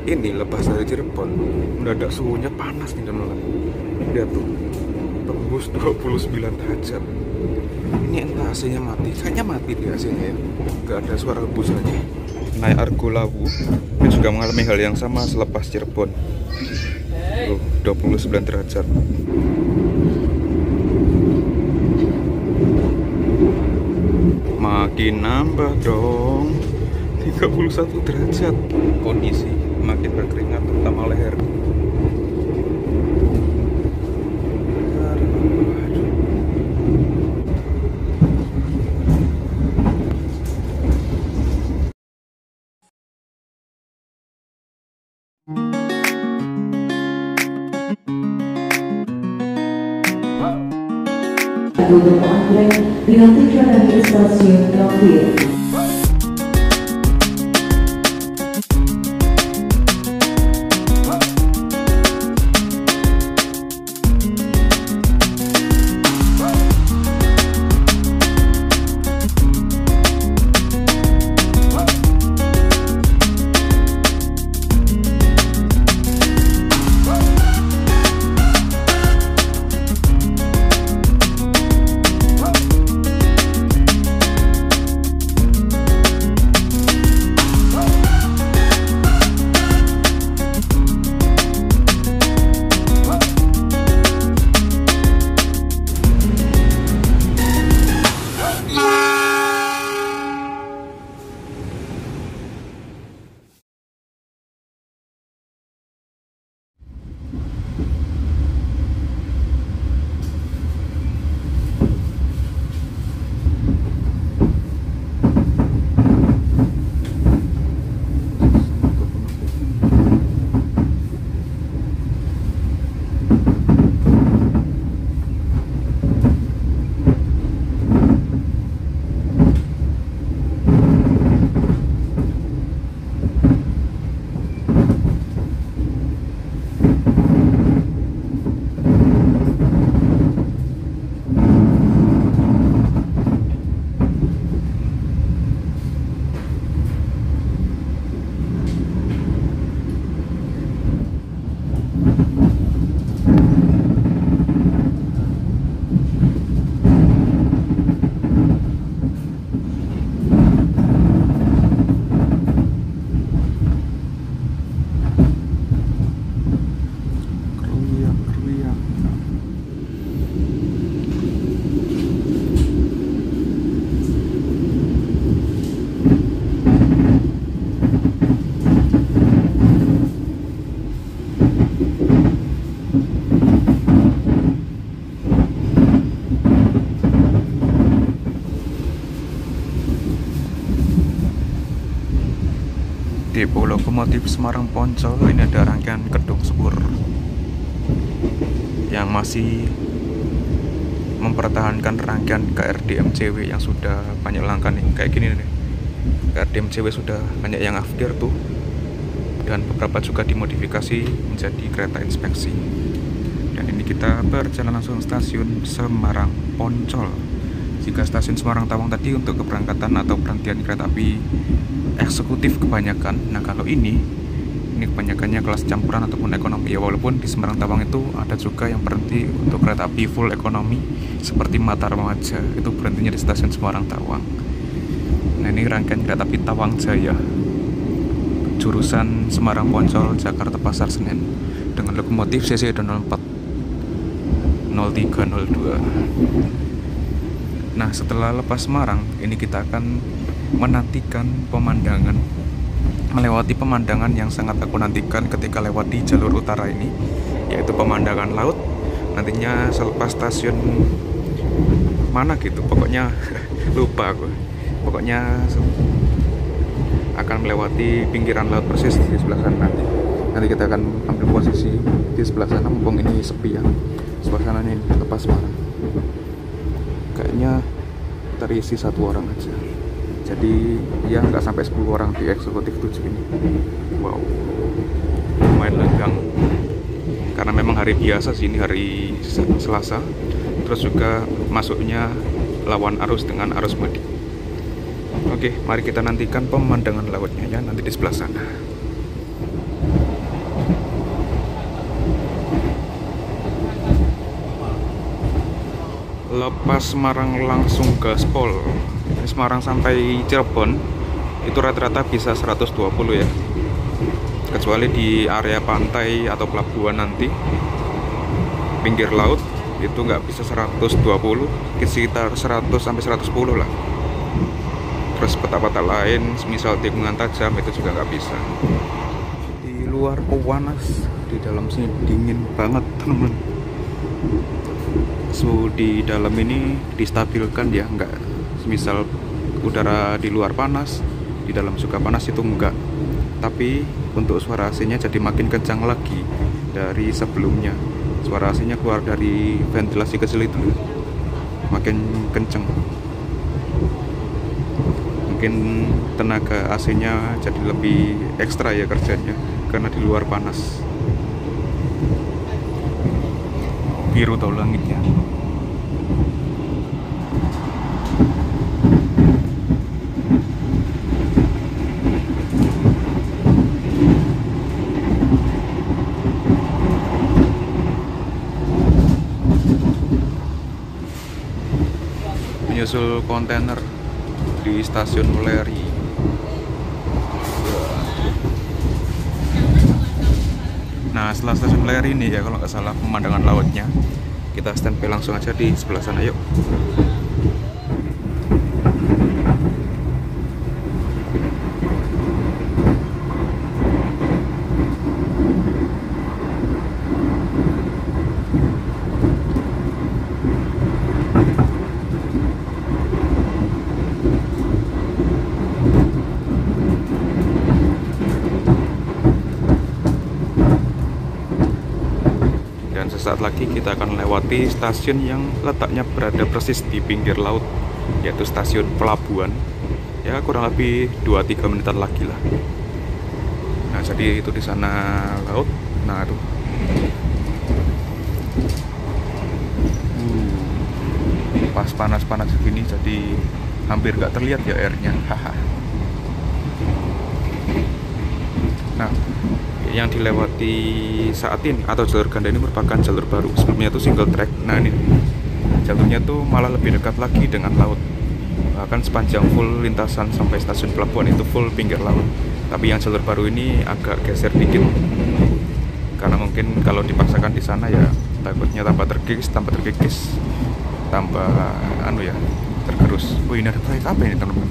ini lepas dari Cirebon mendadak suhunya panas nih teman-teman. Lihat tuh, tembus 29 derajat. Ini entah AC-nya mati, kayaknya mati di AC-nya ya, nggak ada suara hembusannya. Naik Argo Lawu ini juga mengalami hal yang sama selepas Cirebon. 29 derajat. Makin nambah dong, 31 derajat. Kondisi makin berkeringat terutama leher. Untuk Anggrek dengan tujuan dari stasiun Gambir. Depo lokomotif Semarang Poncol ini ada rangkaian kedung sepur yang masih mempertahankan rangkaian KRD MCW yang sudah banyak langkah nih, kayak gini nih. KRD MCW sudah banyak yang afdir tuh, dan beberapa juga dimodifikasi menjadi kereta inspeksi. Dan ini kita berjalan langsung stasiun Semarang Poncol. Jika stasiun Semarang Tawang tadi untuk keberangkatan atau perhentian kereta api eksekutif kebanyakan. Nah kalau ini kebanyakannya kelas campuran ataupun ekonomi ya, walaupun di Semarang Tawang itu ada juga yang berhenti untuk kereta api full ekonomi seperti Mataram aja, itu berhentinya di stasiun Semarang Tawang. Nah ini rangkaian kereta api Tawang Jaya jurusan Semarang Poncol Jakarta Pasar Senen dengan lokomotif CC 04 0302. Nah setelah lepas Semarang ini kita akan menantikan pemandangan, melewati pemandangan yang sangat aku nantikan ketika lewat di jalur utara ini, yaitu pemandangan laut. Nantinya selepas stasiun mana gitu, pokoknya lupa aku, pokoknya akan melewati pinggiran laut persis di sebelah sana. Nanti kita akan ambil posisi di sebelah sana, mumpung ini sepi ya. Sebelah sana ini lepas Semarang, kayaknya terisi 1 orang aja. Jadi ya nggak sampai 10 orang di eksekutif 7 ini. Wow, lumayan lenggang. Karena memang hari biasa sih, ini hari Selasa. Terus juga masuknya lawan arus dengan arus mudik. Oke, mari kita nantikan pemandangan lautnya ya nanti di sebelah sana. lepas Semarang langsung gaspol. Semarang sampai Cirebon itu rata-rata bisa 120 ya, kecuali di area pantai atau pelabuhan nanti pinggir laut itu nggak bisa 120, sekitar 100 sampai 110 lah. Terus peta-peta lain misal tikungan tajam itu juga nggak bisa. Di luar panas, di dalam sini dingin banget teman-teman. Suhu di dalam ini distabilkan ya, nggak misal udara di luar panas, di dalam juga panas, itu enggak. Tapi untuk suara AC-nya jadi makin kencang lagi dari sebelumnya. Suara AC-nya keluar dari ventilasi kecil itu makin kencang. Mungkin tenaga AC-nya jadi lebih ekstra ya kerjanya karena di luar panas. Biru tahu langitnya. Menyusul kontainer di stasiun Weleri. Nah, setelah stasiun Weleri ini ya, kalau nggak salah pemandangan lautnya, kita standby langsung aja di sebelah sana, yuk. Sesaat lagi kita akan lewati stasiun yang letaknya berada persis di pinggir laut, yaitu stasiun pelabuhan. Ya, kurang lebih 2-3 menitan lagi lah. Nah, jadi itu di sana laut. Nah, tuh. Pas panas-panas begini jadi hampir nggak terlihat ya airnya. Haha. Nah, yang dilewati saat ini atau jalur ganda ini merupakan jalur baru. Sebelumnya itu single track. Nah, ini jalurnya tuh malah lebih dekat lagi dengan laut. Bahkan sepanjang full lintasan sampai stasiun pelabuhan itu full pinggir laut. Tapi yang jalur baru ini agak geser dikit, karena mungkin kalau dipaksakan di sana ya takutnya tambah terkikis, tambah tergerus. Oh, ini ada proyek apa ini teman-teman?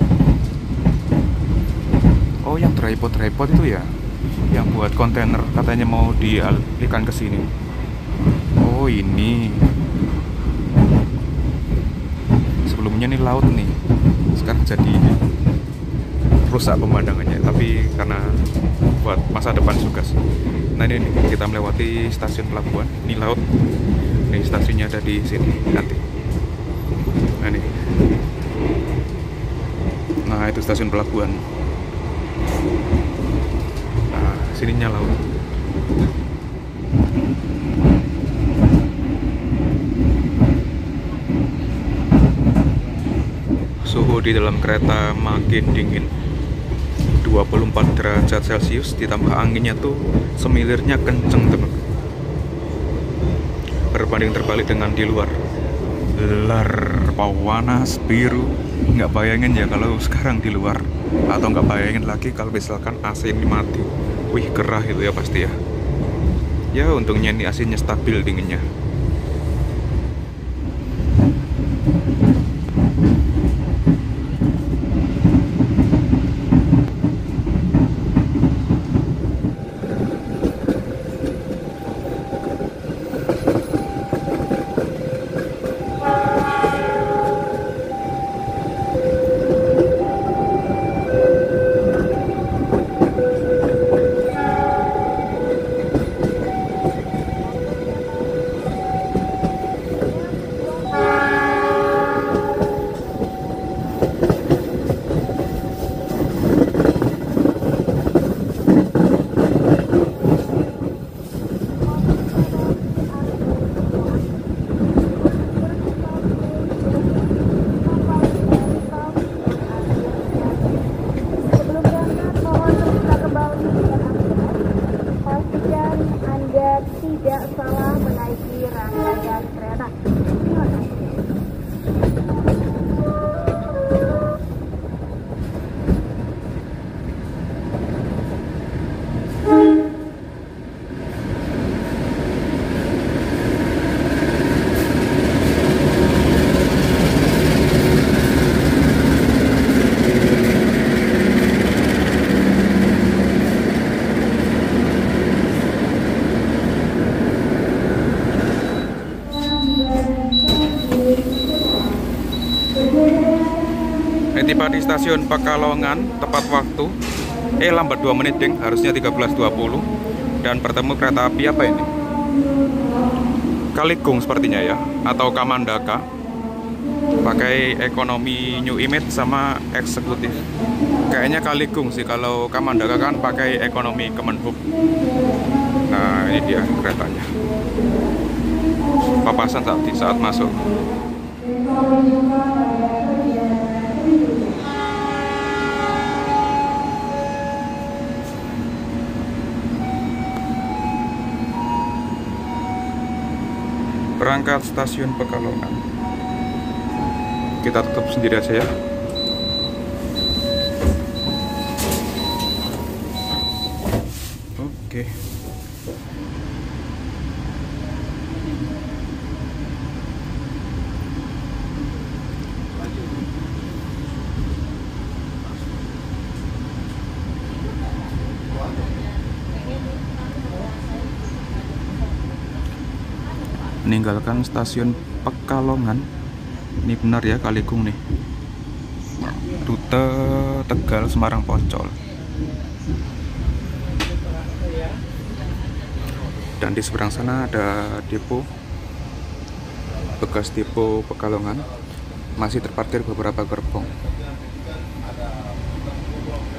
Oh, yang tripod itu ya, yang buat kontainer katanya mau dialihkan ke sini. Oh, ini sebelumnya nih laut nih, sekarang jadi rusak pemandangannya, tapi karena buat masa depan juga sih. Nah, ini kita melewati stasiun pelabuhan, ini laut, ini stasiunnya ada di sini nanti. Nah, ini, nah itu stasiun pelabuhan. Sininya laut. Suhu di dalam kereta makin dingin, 24 derajat Celcius, ditambah anginnya tuh semilirnya kenceng teman. Berbanding terbalik dengan di luar. Panas biru. Nggak bayangin ya kalau sekarang di luar, atau nggak bayangin lagi kalau misalkan AC ini mati. Wih, gerah itu ya pasti ya. Ya, untungnya ini AC-nya stabil dinginnya. Tidak salah menaiki rangkaian kereta. Terima kasih. tiba di stasiun Pekalongan tepat waktu. Lambat 2 menit ding, harusnya 13.20. Dan bertemu kereta api apa ini? Kaligung sepertinya ya, atau Kamandaka. Pakai ekonomi New Image sama eksekutif. Kayaknya Kaligung sih, kalau Kamandaka kan pakai ekonomi Kemenhub. Nah, ini dia keretanya. Papasan saat masuk. Berangkat stasiun Pekalongan. Kita tutup sendiri aja ya. Oke. Meninggalkan stasiun Pekalongan. Ini benar ya, Kaligung nih. Rute Tegal Semarang Poncol. Dan di seberang sana ada depo, bekas depo Pekalongan. Masih terparkir beberapa gerbong.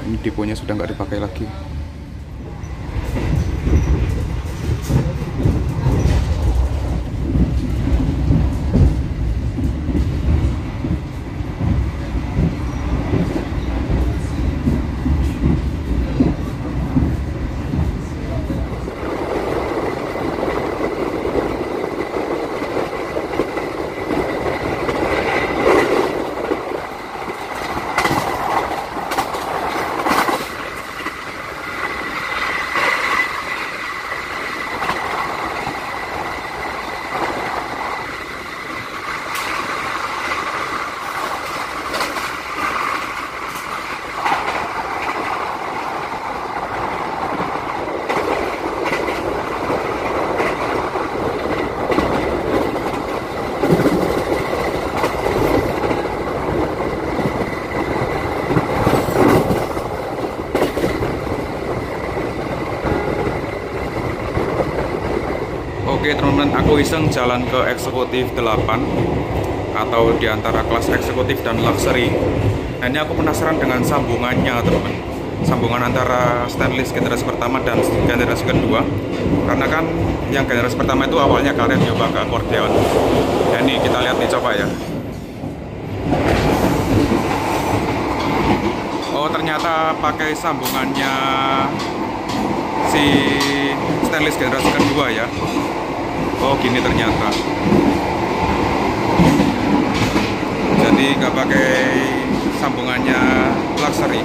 Ini deponya sudah nggak dipakai lagi. Oke teman-teman, aku iseng jalan ke eksekutif 8 atau diantara kelas eksekutif dan luxury. Nah ini aku penasaran dengan sambungannya teman-teman, sambungan antara stainless generasi pertama dan generasi kedua. Karena kan yang generasi pertama itu awalnya karet nyoba ke akkordeon. Nah ini kita lihat nih, coba ya. Oh ternyata pakai sambungannya si stainless generasi kedua ya. Oh gini ternyata. Jadi nggak pakai sambungannya luxury.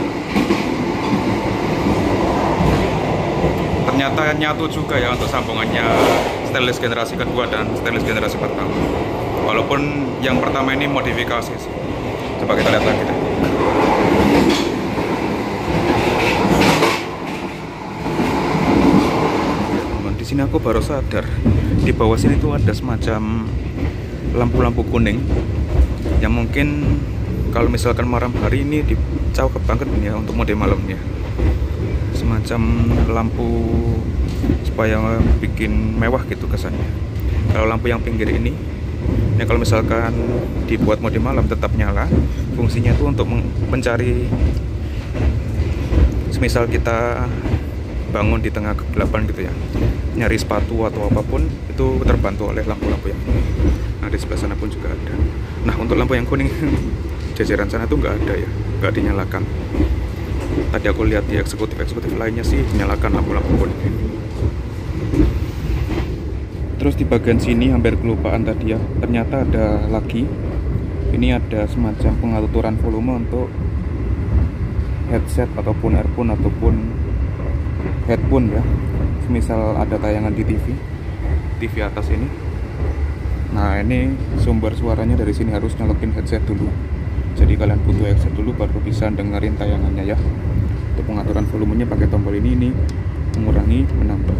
Ternyata nyatu juga ya untuk sambungannya stainless generasi kedua dan stainless generasi pertama. Walaupun yang pertama ini modifikasi sih. Coba kita lihat lagi deh. Di sini aku baru sadar, di bawah sini tuh ada semacam lampu-lampu kuning yang mungkin kalau misalkan malam hari ini dicakep banget ya untuk mode malamnya. Semacam lampu supaya bikin mewah gitu kesannya. Kalau lampu yang pinggir ini, ya kalau misalkan dibuat mode malam tetap nyala, fungsinya itu untuk mencari, semisal kita bangun di tengah kegelapan gitu ya, nyari sepatu atau apapun, itu terbantu oleh lampu-lampu yang ini. Nah di sebelah sana pun juga ada. Nah untuk lampu yang kuning jajaran sana tuh nggak ada ya, nggak dinyalakan. Tadi aku lihat di eksekutif lainnya sih dinyalakan lampu-lampu kuning. Terus di bagian sini hampir kelupaan tadi ya, ternyata ada lagi. Ini ada semacam pengaturan volume untuk headset ataupun earphone ataupun headphone ya. Misal ada tayangan di TV atas ini. Nah ini sumber suaranya dari sini, harus nyolokin headset dulu. Jadi kalian butuh headset dulu baru bisa dengerin tayangannya ya. Untuk pengaturan volumenya pakai tombol ini mengurangi, menambah.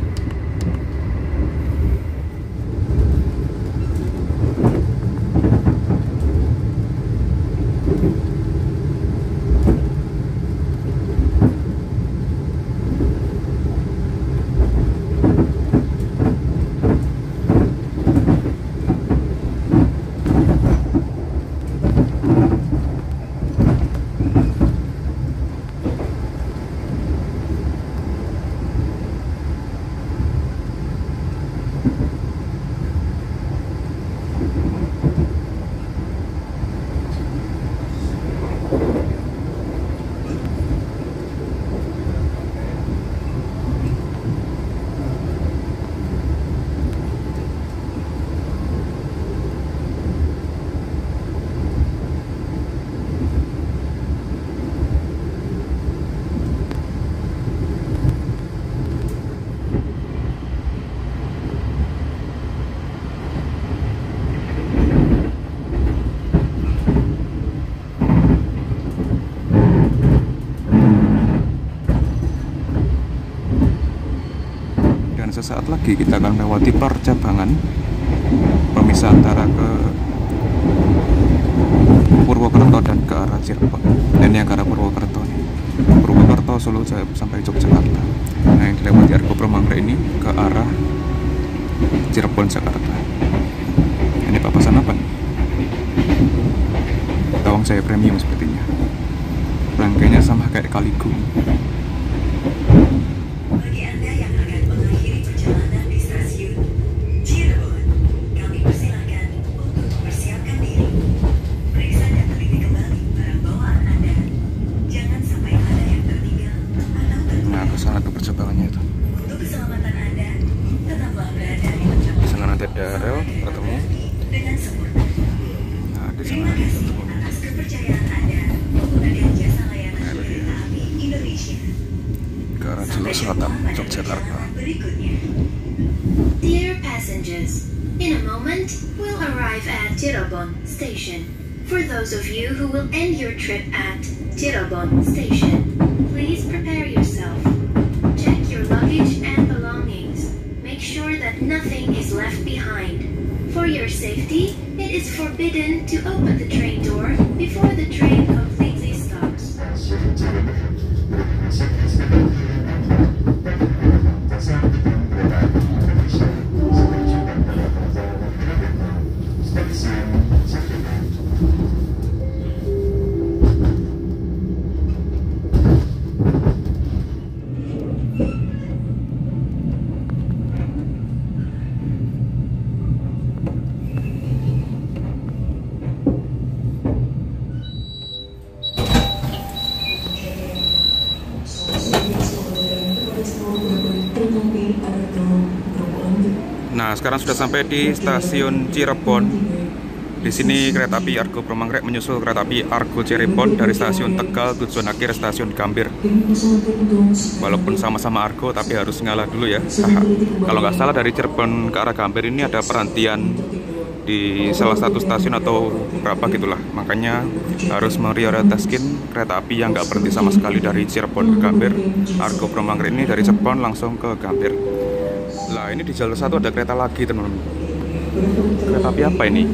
Sesaat lagi kita akan melewati percabangan pemisah antara ke Purwokerto dan ke arah Cirebon. Ini yang ke arah Purwokerto nih. Purwokerto, Solo, sampai Yogyakarta. Nah, yang dilewati Argo Promangre ini ke arah Cirebon, Jakarta. Ini papasan apa nih? Tawang Jaya Premium sepertinya. Rangkaiannya sama kayak Kaligung. Ada rel ketemu. Nah, di sana ke arah Jalur Selatan, Yogyakarta. Dear passengers, in a moment we'll arrive at Cirebon Station. For those of you who will end your trip at Cirebon Station, please prepare yourself. Check your luggage and belongings. Make sure that nothing is left behind. For your safety, it is forbidden to open the train door before the train completely stops. Nah, sekarang sudah sampai di stasiun Cirebon. Di sini kereta api Argo Promangre menyusul kereta api Argo Cirebon dari stasiun Tegal tujuan akhir stasiun Gambir. Walaupun sama-sama Argo, tapi harus ngalah dulu ya. Kalau nggak salah dari Cirebon ke arah Gambir ini ada perhentian di salah satu stasiun atau berapa gitulah. Makanya harus prioritaskan kereta api yang nggak berhenti sama sekali dari Cirebon ke Gambir. Argo Promangre ini dari Cirebon langsung ke Gambir. Lah, ini di jalur satu ada kereta lagi, teman-teman. Kereta api apa ini?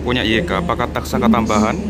Punya YK, apakah taksaka tambahan?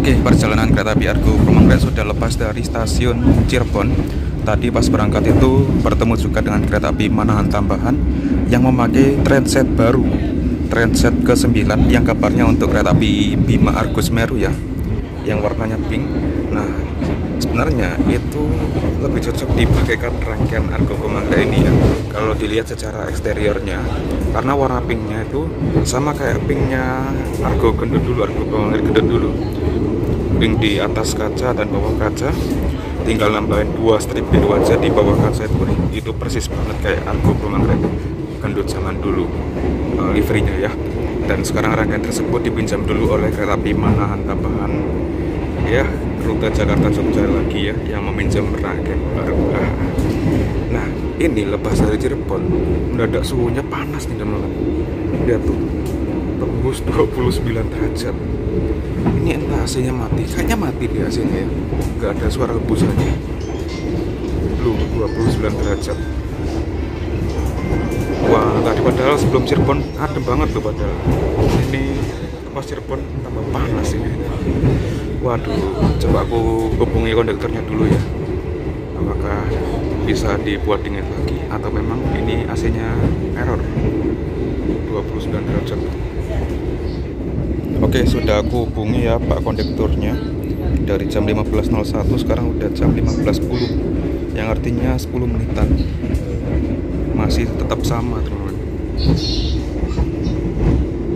Oke, perjalanan kereta api Argo Kromongkret sudah lepas dari stasiun Cirebon. Tadi pas berangkat itu bertemu juga dengan kereta api Manahan tambahan yang memakai trainset baru, trainset ke-9 yang kabarnya untuk kereta api Bima Argo Semeru ya, yang warnanya pink. Nah, sebenarnya itu lebih cocok dipakaikan rangkaian Argo Kromongkret ini ya, kalau dilihat secara eksteriornya, karena warna pinknya itu sama kayak pinknya Argo Gendut dulu, Argo Kromongkret Gendut dulu. Pink di atas kaca dan bawah kaca, tinggal nambahin 2 strip biru aja di bawah kaca itu persis banget kayak Argo Kromongkret Gendut zaman dulu liverynya ya. Dan sekarang rangkaian tersebut dipinjam dulu oleh kereta api Manahan tambahan ya, rute Jakarta Jogja lagi ya, yang meminjam rangkaian baru. Nah, ini lepas dari Cirebon mendadak suhunya panas nih teman-teman. Lihat tuh, tembus 29 derajat. Ini entah AC-nya mati, kayaknya mati deh AC-nya ya, nggak ada suara hembusannya. Belum 29 derajat. Wah, tadi padahal sebelum Cirebon adem banget tuh padahal. Ini pas Cirebon tambah panas ini. Waduh, coba aku hubungi konduktornya dulu ya, apakah bisa dibuat dingin lagi atau memang ini AC-nya error 29 derajat. Oke, sudah aku hubungi ya Pak kondekturnya. Dari jam 15.01 sekarang udah jam 15.10, yang artinya 10 menitan. Masih tetap sama teman-teman,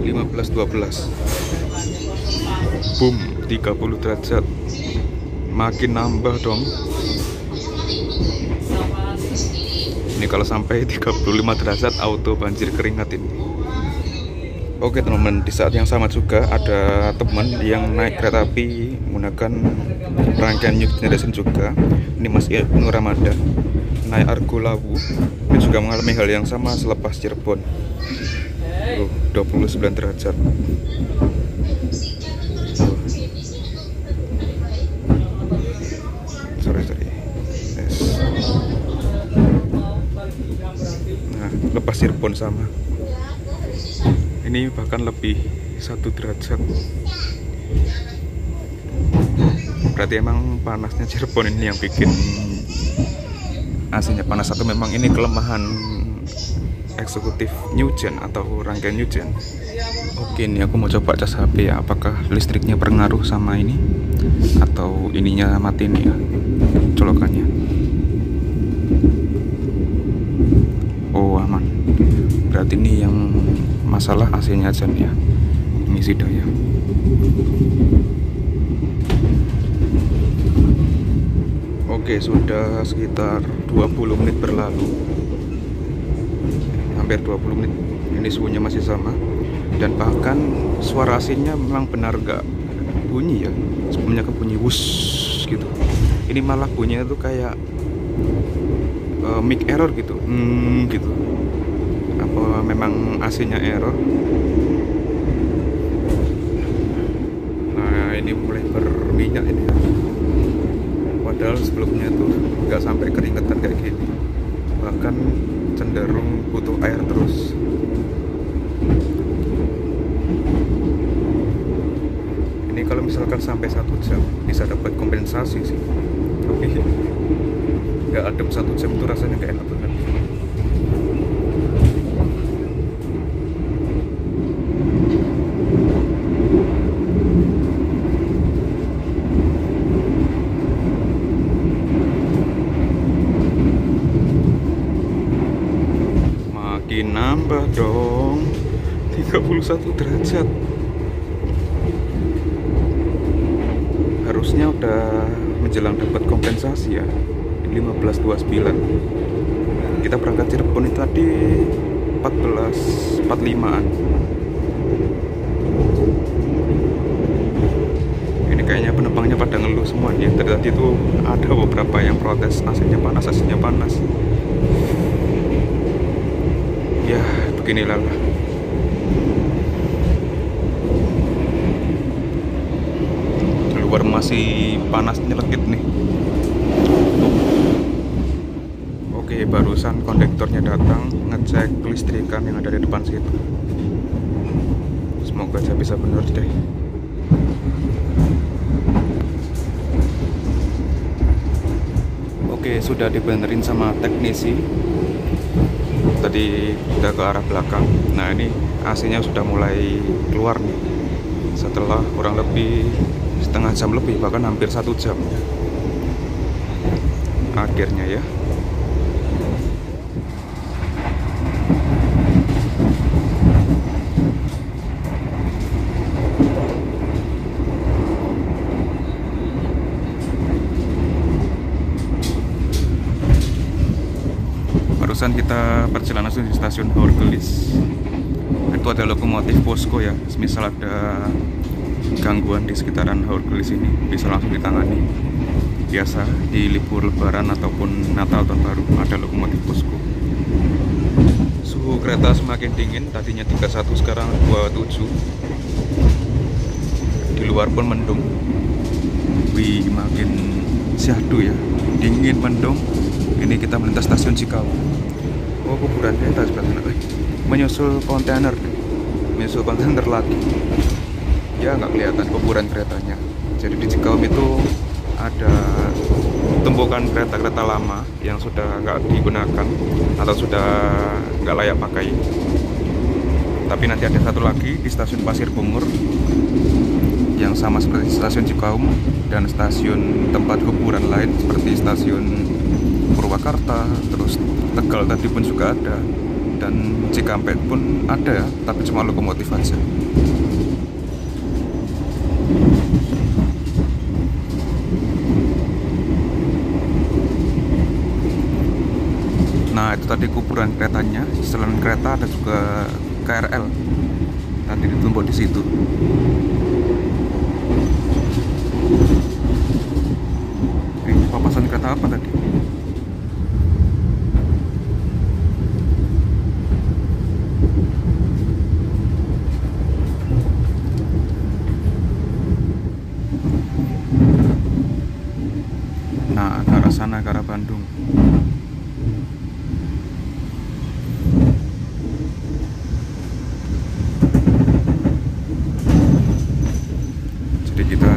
15.12. Boom, 30 derajat. Makin nambah dong. Ini kalau sampai 35 derajat auto banjir keringat ini. Oke teman-teman, di saat yang sama juga ada teman yang naik kereta api menggunakan rangkaian New Generation juga. Ini Mas Ibnu Ramadan naik Argo Lawu. Dia juga mengalami hal yang sama selepas Cirebon. 29 derajat. Sorry. Yes. Nah, lepas Cirebon sama. Ini bahkan lebih 1 derajat. Berarti emang panasnya Cirebon ini yang bikin AC-nya panas, atau memang ini kelemahan eksekutif New Gen atau rangkaian New Gen. Oke, ini aku mau coba cas HP ya, apakah listriknya berpengaruh sama ini atau ininya mati nih ya colokannya. Oh, aman. Berarti ini yang masalah AC-nya aja nih ya, mengisi daya. Oke, sudah sekitar 20 menit berlalu, hampir 20 menit. Ini suhunya masih sama, dan bahkan suara AC-nya memang benar gak bunyi ya. Sebelumnya kan bunyi wush gitu, ini malah bunyinya tuh kayak mic error gitu, gitu. Apa memang AC-nya error? Nah, ini mulai berminyak ini ya. Padahal sebelumnya tuh nggak sampai keringetan kayak gini, bahkan cenderung butuh air terus. Ini kalau misalkan sampai 1 jam bisa dapat kompensasi sih, tapi nggak adem 1 jam itu rasanya nggak enak banget. Nambah dong, 31 derajat. Harusnya udah menjelang dapat kompensasi ya, 15.29. Kita berangkat Cirebon itu tadi 14.45an. Ini kayaknya penumpangnya pada ngeluh semua nih. Tadi tuh ada beberapa yang protes, AC-nya panas, AC-nya panas. Ya, beginilah. Luar masih panas nyelekit nih. Oke, barusan kondektornya datang ngecek kelistrikan yang ada di depan situ. Semoga aja bisa bener deh. Oke, sudah dibenerin sama teknisi. Tadi udah ke arah belakang. Nah, ini AC-nya sudah mulai keluar nih. Setelah kurang lebih setengah jam lebih, bahkan hampir 1 jam. Akhirnya ya. Barusan kita perjalanan langsung di stasiun Haurgelis. Itu ada lokomotif posko ya. Misal ada gangguan di sekitaran Haurgelis ini bisa langsung ditangani. Biasa di libur lebaran ataupun Natal tahun baru ada lokomotif posko. Suhu kereta semakin dingin, tadinya 31 sekarang 27. Di luar pun mendung. Wih, makin syahdu ya. Dingin, mendung. Ini kita melintas stasiun Cikaung. Oh, kuburan kereta sebelah sana. Menyusul kontainer lagi. Ya, nggak kelihatan kuburan keretanya. Jadi di Cikaung itu ada tumpukan kereta-kereta lama yang sudah nggak digunakan atau sudah nggak layak pakai. Tapi nanti ada satu lagi di stasiun Pasir Bungur yang sama seperti stasiun Cikaung, dan stasiun tempat kuburan lain seperti stasiun Purwakarta, terus Tegal tadi pun juga ada, dan Cikampek pun ada ya, tapi cuma lokomotif aja. Nah, itu tadi kuburan keretanya. Selain kereta ada juga KRL. Nanti ditumpuk di situ. Ini papasan kereta apa tadi? Nah, ke arah sana, ke arah Bandung. Jadi kita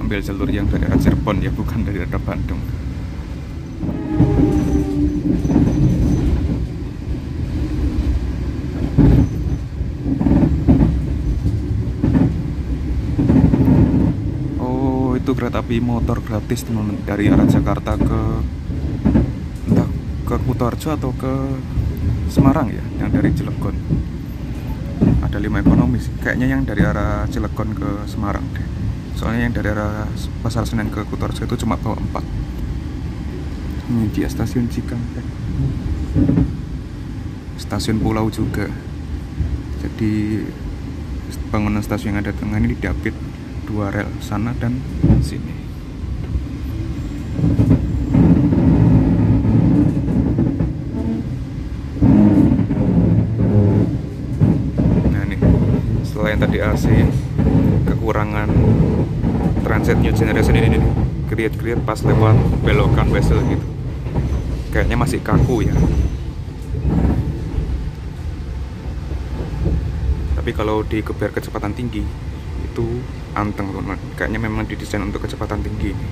ambil jalur yang dari arah Cirebon ya, bukan dari arah Bandung. Oh, itu kereta api motor gratis teman, dari arah Jakarta ke entah ke Kutoarjo atau ke Semarang ya, yang dari Cilegon. Ada 5 ekonomi sih. Kayaknya yang dari arah Cilegon ke Semarang deh. Soalnya yang dari arah Pasar Senen ke Kutoarjo itu cuma bawa 4. Ini dia stasiun Cikampek. Stasiun Pulau juga. Jadi bangunan stasiun yang ada tengah ini diapit 2 rel, sana dan sini. Nah nih, selain tadi AC, kekurangan transit new generation ini nih, kriat-kriat pas lewat belokan Wesel gitu. Kayaknya masih kaku ya. Tapi kalau digeber kecepatan tinggi itu anteng teman-teman. Kayaknya memang didesain untuk kecepatan tinggi ini.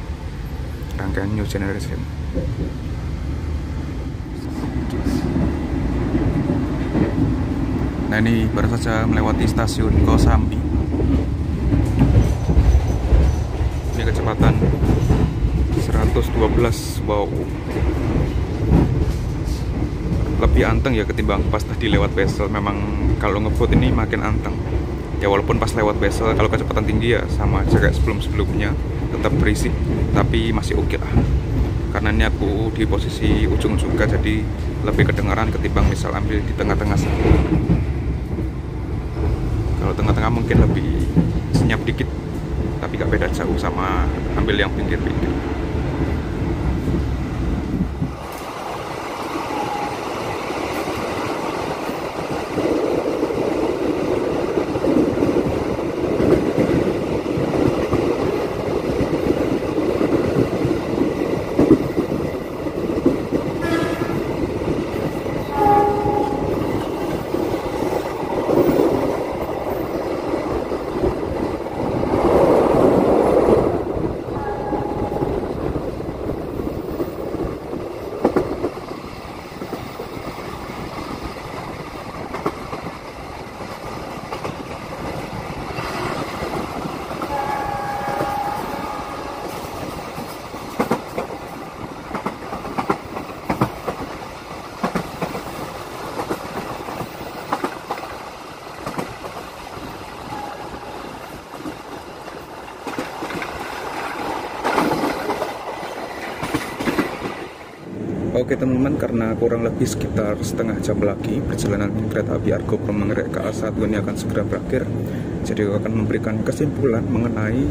Rangkaian new generation. Nah, ini baru saja melewati stasiun Kosambi. Ini kecepatan 112. Wow. Lebih anteng ya ketimbang pas tadi lewat Wesel. Memang kalau ngebut ini makin anteng. Ya walaupun pas lewat Wesel kalau kecepatan tinggi ya sama aja kayak sebelum-sebelumnya, tetap berisik, tapi masih oke lah. Karena ini aku di posisi ujung juga, jadi lebih kedengaran ketimbang misal ambil di tengah-tengah sana. Kalau tengah-tengah mungkin lebih senyap dikit, tapi gak beda jauh sama ambil yang pinggir-pinggir. Oke teman-teman, karena kurang lebih sekitar setengah jam lagi perjalanan kereta api Argo Pro Manggrek KA1 ini akan segera berakhir. Jadi aku akan memberikan kesimpulan mengenai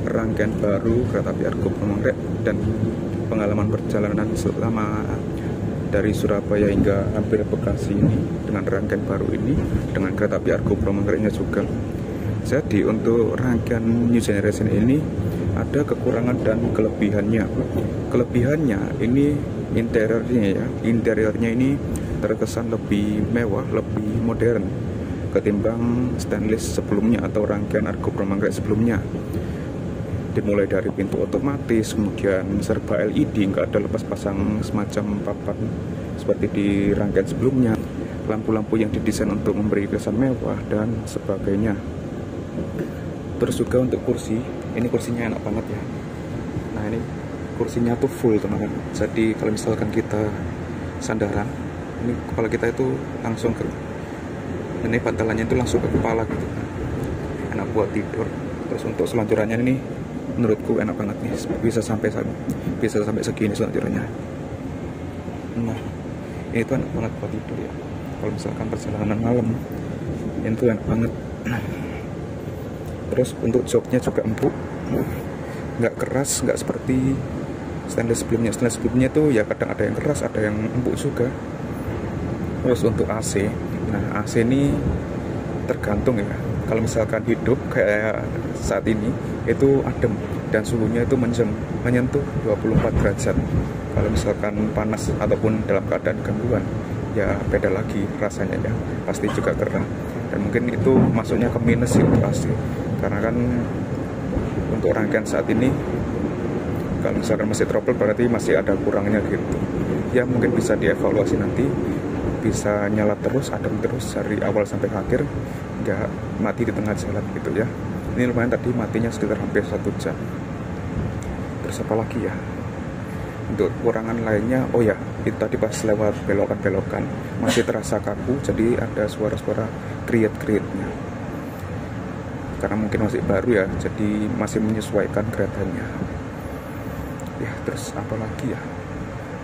rangkaian baru kereta api Argo Pro Manggrek dan pengalaman perjalanan selama dari Surabaya hingga hampir Bekasi ini dengan rangkaian baru ini dengan kereta api Argo Pro Manggreknya juga. Jadi untuk rangkaian New Generation ini ada kekurangan dan kelebihannya. Kelebihannya ini interiornya ini terkesan lebih mewah, lebih modern ketimbang stainless sebelumnya atau rangkaian Argo Pro Manggrek sebelumnya. Dimulai dari pintu otomatis, kemudian serba LED, nggak ada lepas pasang semacam papan seperti di rangkaian sebelumnya, lampu-lampu yang didesain untuk memberi kesan mewah dan sebagainya. Terus juga untuk kursi, ini kursinya enak banget ya. Nah ini kursinya tuh full teman-teman, jadi kalau misalkan kita sandaran, ini kepala kita itu langsung ke, ini bantalannya itu langsung ke kepala gitu, enak buat tidur. Terus untuk selonjorannya ini menurutku enak banget nih, bisa sampai segini selonjorannya. Nah ini tuh enak banget buat tidur ya, kalau misalkan perjalanan malam ini tuh enak banget. Terus untuk joknya juga empuk, nggak keras, nggak seperti stainless sebelumnya. Stainless sebelumnya tuh ya kadang ada yang keras, ada yang empuk juga. Terus untuk AC, nah AC ini tergantung ya. Kalau misalkan hidup kayak saat ini itu adem dan suhunya itu menyentuh 24 derajat. Kalau misalkan panas ataupun dalam keadaan gangguan ya beda lagi rasanya ya, pasti juga gerah. Dan mungkin itu masuknya ke minus sih untuk AC, karena kan untuk rangkaian saat ini kalau misalkan masih trouble berarti masih ada kurangnya gitu ya. Mungkin bisa dievaluasi nanti, bisa nyala terus, adem terus dari awal sampai akhir, nggak mati di tengah jalan gitu ya. Ini lumayan, tadi matinya sekitar hampir 1 jam. Terus apa lagi ya untuk kekurangan lainnya? Oh ya, itu tadi pas lewat belokan-belokan masih terasa kaku, jadi ada suara-suara kriet-krietnya karena mungkin masih baru ya, jadi masih menyesuaikan keretanya ya. Terus apa lagi ya,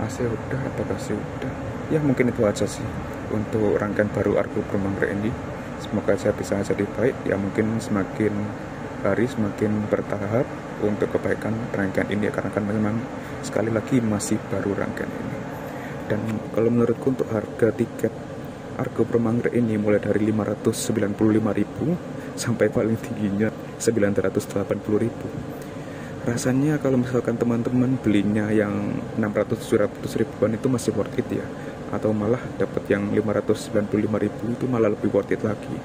AC udah, bagasi udah ya, mungkin itu aja sih untuk rangkaian baru Argo Pro Manggrek ini. Semoga aja bisa jadi baik ya, mungkin semakin hari semakin bertahap untuk kebaikan rangkaian ini ya, karena kan memang sekali lagi masih baru rangkaian ini. Dan kalau menurutku untuk harga tiket Argo Pro Manggrek ini mulai dari 595.000 sampai paling tingginya 980.000. Rasanya kalau misalkan teman-teman belinya yang 600-700 ribuan itu masih worth it ya, atau malah dapat yang 595.000 itu malah lebih worth it lagi.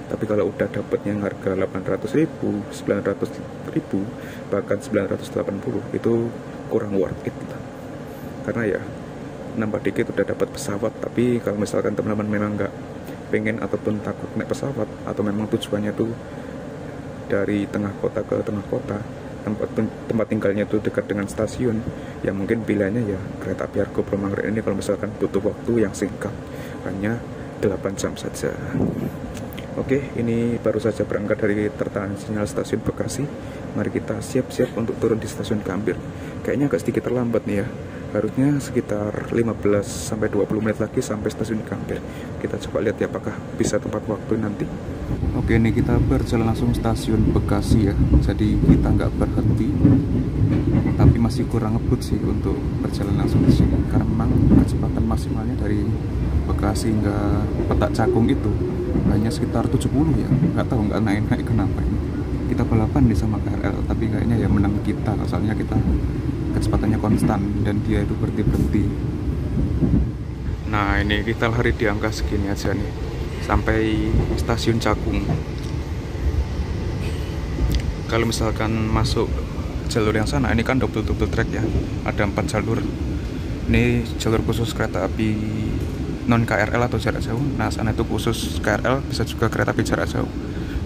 Tapi kalau udah dapat yang harga 800.000, 900.000, bahkan 980 itu kurang worth it lah. Karena ya nambah dikit udah dapat pesawat, tapi kalau misalkan teman-teman memang nggak pengen ataupun takut naik pesawat, atau memang tujuannya tuh dari tengah kota ke tengah kota, tempat tinggalnya tuh dekat dengan stasiun, ya mungkin pilihannya ya kereta api Argo Pro Manggrek ini kalau misalkan butuh waktu yang singkat, hanya 8 jam saja. Oke, ini baru saja berangkat dari tertahan sinyal stasiun Bekasi. Mari kita siap-siap untuk turun di stasiun Gambir. Kayaknya agak sedikit terlambat nih ya, harusnya sekitar 15-20 menit lagi sampai stasiun Gambir. Kita coba lihat ya apakah bisa tepat waktu nanti. Oke, ini kita berjalan langsung stasiun Bekasi ya, jadi kita nggak berhenti, tapi masih kurang ngebut sih untuk berjalan langsung di sini, karena memang kecepatan maksimalnya dari Bekasi hingga Petak Cakung itu hanya sekitar 70 ya. Nggak tahu, nggak naik kenapa ini. Kita balapan nih sama KRL, tapi kayaknya ya menang kita, soalnya kita kecepatannya konstan dan dia itu berhenti. Nah ini kita lari di angka segini aja nih sampai stasiun Cakung. Kalau misalkan masuk jalur yang sana, ini kan double track ya, ada 4 jalur. Ini jalur khusus kereta api non KRL atau jarak jauh. Nah sana itu khusus KRL, bisa juga kereta api jarak jauh.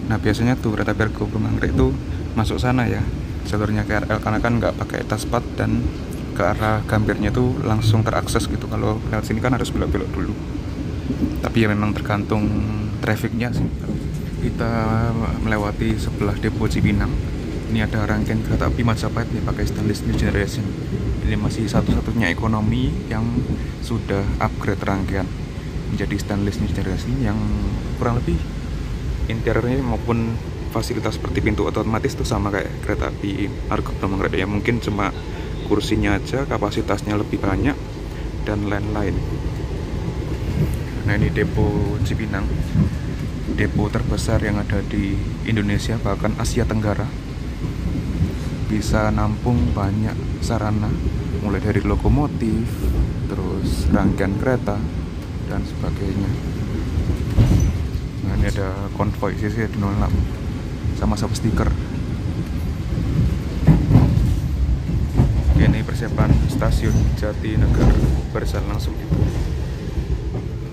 Nah biasanya tuh kereta api Argo Pro Manggrek itu masuk sana ya, jalurnya KRL, karena kan nggak pakai taspat dan ke arah Gambirnya tuh langsung terakses gitu. Kalau lewat sini kan harus belok-belok dulu, tapi ya memang tergantung trafficnya sih. Kita melewati sebelah depo Cipinang. Ini ada rangkaian kereta api Majapahit nih pakai stainless New Generation. Ini masih satu-satunya ekonomi yang sudah upgrade rangkaian menjadi stainless new generation yang kurang lebih interiornya maupun fasilitas seperti pintu otomatis itu sama kayak kereta api Argo Bromo Anggrek ya. Mungkin cuma kursinya aja kapasitasnya lebih banyak dan lain-lain. Nah, ini depo Cipinang, depo terbesar yang ada di Indonesia bahkan Asia Tenggara. Bisa nampung banyak sarana mulai dari lokomotif, terus rangkaian kereta dan sebagainya. Nah, ini ada konvoi CC-06 sama stiker. Ini persiapan stasiun Jatinegara berjalan langsung gitu.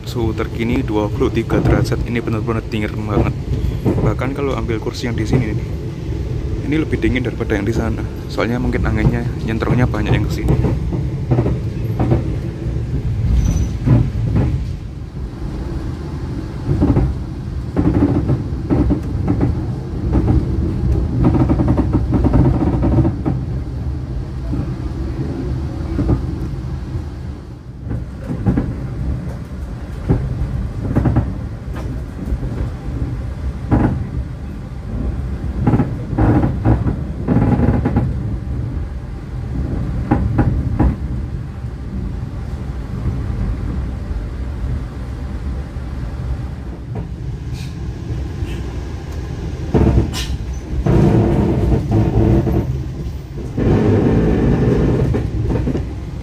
Suhu terkini 23 derajat. Ini benar-benar dingin banget. Bahkan kalau ambil kursi yang di sini nih, ini lebih dingin daripada yang di sana. Soalnya mungkin anginnya nyentrongnya banyak yang ke sini.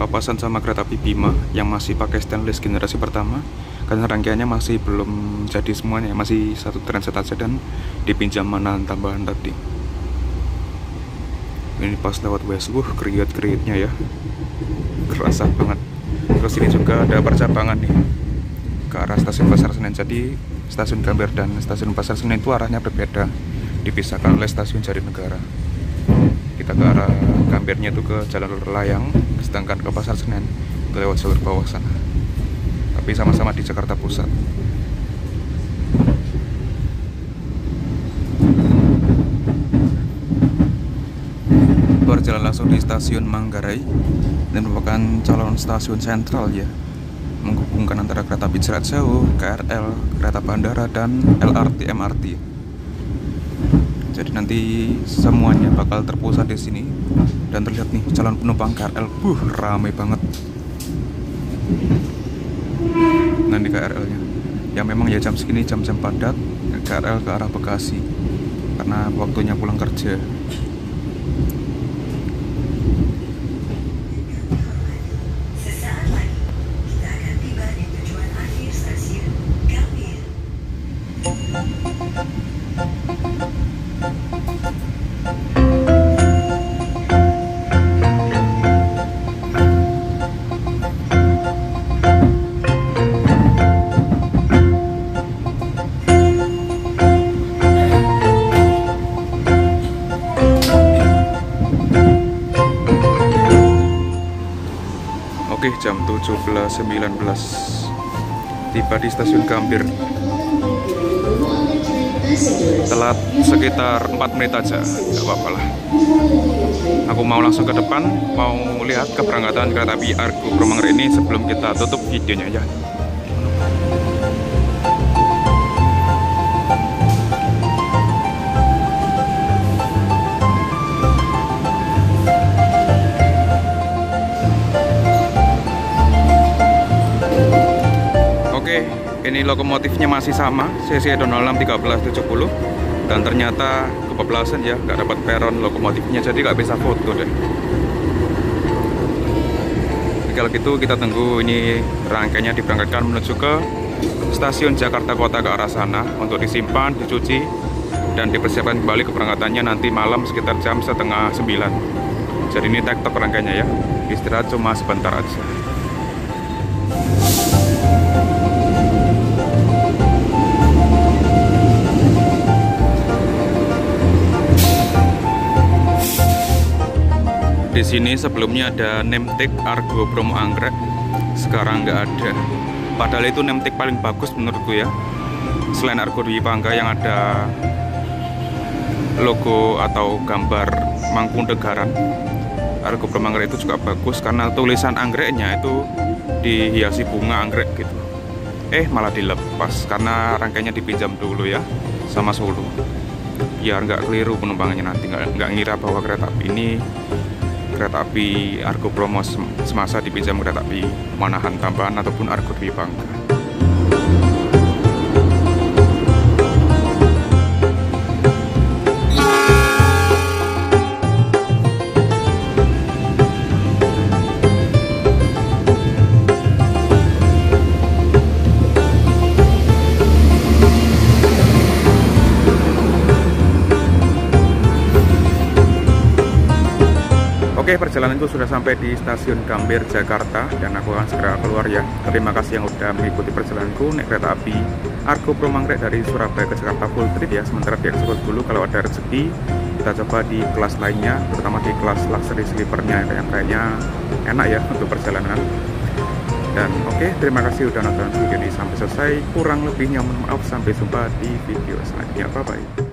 Papasan sama kereta api Bima yang masih pakai stainless generasi pertama, karena rangkaiannya masih belum jadi semuanya, masih satu transit aja dan dipinjam manahan tambahan tadi. Ini pas lewat West, kriut-kriutnya ya, kerasa banget. Terus ini juga ada percabangan nih ke arah stasiun Pasar Senen. Jadi stasiun Gambir dan stasiun Pasar Senen itu arahnya berbeda, dipisahkan oleh stasiun Jatinegara. Kita ke arah Gambirnya itu ke jalur layang, sedangkan ke Pasar Senen itu lewat jalur bawah sana. Tapi sama-sama di Jakarta Pusat. Berjalan langsung di stasiun Manggarai dan merupakan calon stasiun sentral ya, menghubungkan antara kereta api jarak jauh, KRL, kereta bandara dan LRT MRT. Jadi nanti semuanya bakal terpusat di sini dan terlihat nih calon penumpang KRL, ramai banget. Nanti KRL-nya, yang memang ya jam segini jam-jam padat, KRL ke arah Bekasi karena waktunya pulang kerja. Sesaat lagi kita akan tiba di tujuan akhir stasiun Gambir. Oke, jam 17.19 tiba di stasiun Gambir. Telat sekitar 4 menit aja, gak apa-apa lah. Aku mau langsung ke depan, mau lihat keberangkatan kereta api Argo Bromo Anggrek ini sebelum kita tutup videonya ya. Oke, ini lokomotifnya masih sama, CC-06 1370, dan ternyata kebablasan ya, nggak dapat peron lokomotifnya, jadi nggak bisa foto deh. Kalau gitu kita tunggu ini rangkaiannya diberangkatkan menuju ke stasiun Jakarta Kota ke arah sana untuk disimpan, dicuci, dan dipersiapkan kembali keberangkatannya nanti malam sekitar jam 8:30. Jadi ini tektok rangkaiannya ya, istirahat cuma sebentar aja. Di sini sebelumnya ada nemtik Argo Bromo Anggrek, sekarang nggak ada. Padahal itu nemtik paling bagus menurutku ya. Selain Argo Dwi Pangga yang ada logo atau gambar Mangkunegaran, Argo Pro Manggrek itu juga bagus karena tulisan anggreknya itu dihiasi bunga anggrek gitu. Malah dilepas karena rangkainya dipinjam dulu ya sama Solo. Biar nggak keliru penumpangnya nanti, nggak ngira bahwa kereta api ini kereta api Argo Bromo semasa dipinjam kereta api Manahan Tambahan ataupun Argo Dwi Bangka. Oke, perjalananku sudah sampai di stasiun Gambir, Jakarta, dan aku akan segera keluar ya. Terima kasih yang udah mengikuti perjalananku naik kereta api Argo Pro Manggrek dari Surabaya ke Jakarta full trip ya. Sementara dieksekusi dulu, kalau ada rezeki kita coba di kelas lainnya, terutama di kelas luxury sleepernya yang kayaknya enak ya untuk perjalanan. Dan oke, terima kasih udah nonton video ini sampai selesai. Kurang lebihnya mohon maaf, sampai jumpa di video selanjutnya. Bye bye.